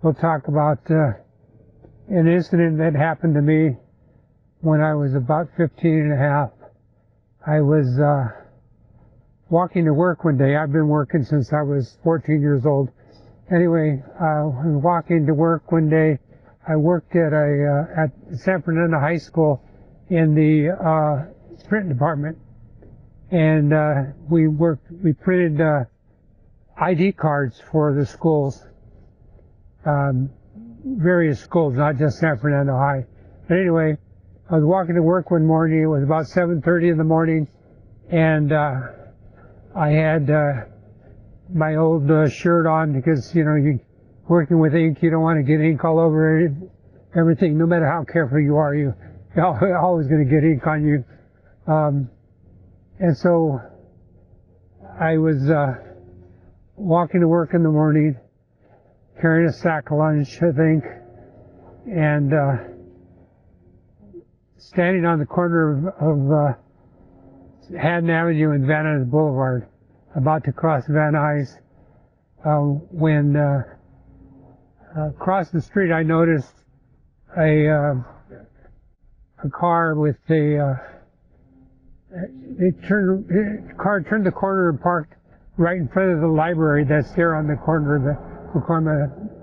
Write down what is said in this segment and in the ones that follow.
we'll talk about an incident that happened to me when I was about 15 and a half. I was walking to work one day. I've been working since I was 14 years old. Anyway, I was walking to work one day. I worked at San Fernando High School in the print department, and we printed ID cards for the schools, various schools, not just San Fernando High. But anyway, I was walking to work one morning. It was about 7:30 in the morning, and I had my old shirt on because, you working with ink, you don't want to get ink all over everything. No matter how careful you are, you're always going to get ink on you. And so I was walking to work in the morning, carrying a sack of lunch, I think, and standing on the corner of Haddon Avenue and Van Nuys Boulevard, about to cross Van Nuys, when across the street I noticed a car with the car turned the corner and parked right in front of the library that's there on the corner of the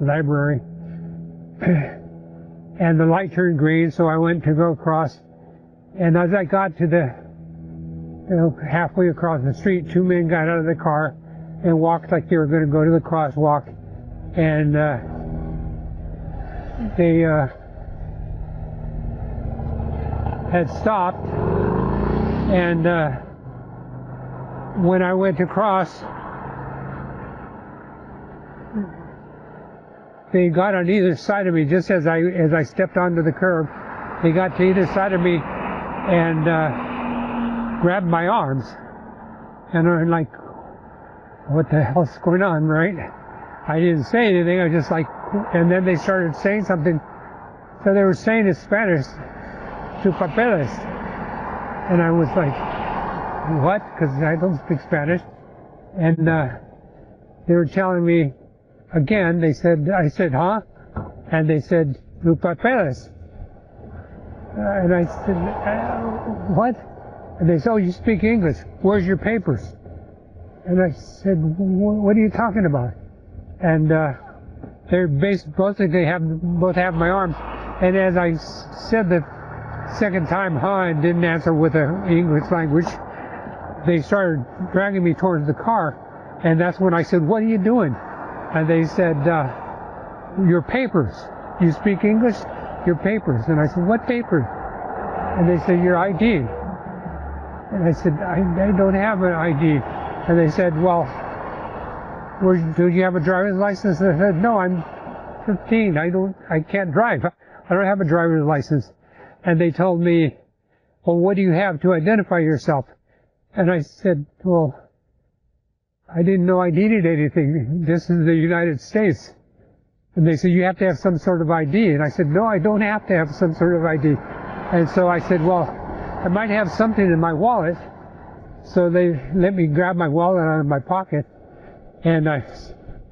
library. And the light turned green, so I went to go across. And as I got to halfway across the street, two men got out of the car and walked like they were going to go to the crosswalk. And they had stopped. And when I went to cross, they got on either side of me just as I stepped onto the curb. They got to either side of me and grabbed my arms. And I'm like, what the hell's going on, right? I didn't say anything. I was just like, and then they started saying something. So they were saying in Spanish, "Tu papeles." And I was like, what? Because I don't speak Spanish. And they were telling me again. I said, huh? And they said, "Tu papeles." And I said, what? And they said, "Oh, you speak English. Where's your papers?" And I said, what are you talking about? And they're both have my arms. And as I said the second time, and didn't answer with the English language, they started dragging me towards the car. And that's when I said, what are you doing? And they said, your papers. You speak English? Your papers. And I said, what papers? And they said, your ID. And I said, I don't have an ID. And they said, well, do you have a driver's license? And I said, no, I'm 15. I can't drive. I don't have a driver's license. And they told me, well, what do you have to identify yourself? And I said, well, I didn't know I needed anything. This is the United States. And they said, you have to have some sort of ID. And I said, no, I don't have to have some sort of ID. And so I said, well, I might have something in my wallet. So they let me grab my wallet out of my pocket. And I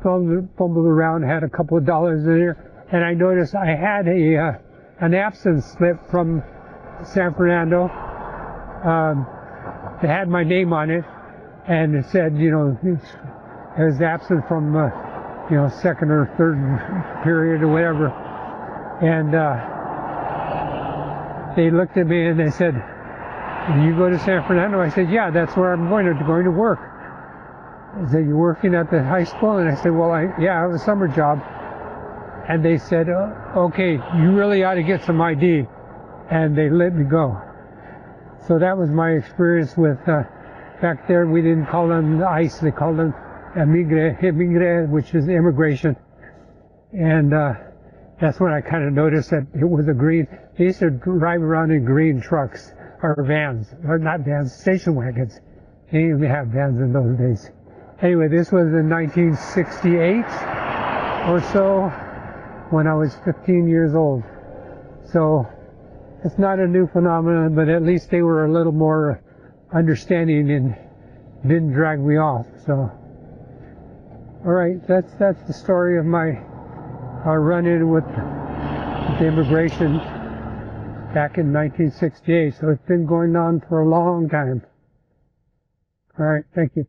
fumbled around, had a couple of dollars in there. And I noticed I had an absence slip from San Fernando. It had my name on it. And it said, it was absent from, second or third period or whatever. And they looked at me and they said, you go to San Fernando? I said, yeah, that's where I'm going to work. They said, you're working at the high school? And I said, well, I have a summer job. And they said, okay, you really ought to get some ID. And they let me go. So that was my experience with, back there we didn't call them ICE, they called them emigre, which is immigration. And that's when I kind of noticed that it was a green. They used to drive around in green trucks, or vans, or not vans, station wagons. They didn't even have vans in those days. Anyway, this was in 1968 or so, when I was 15 years old. So it's not a new phenomenon, but at least they were a little more understanding and didn't drag me off. So, all right, that's the story of my run-in with the immigration back in 1968. So it's been going on for a long time. All right, thank you.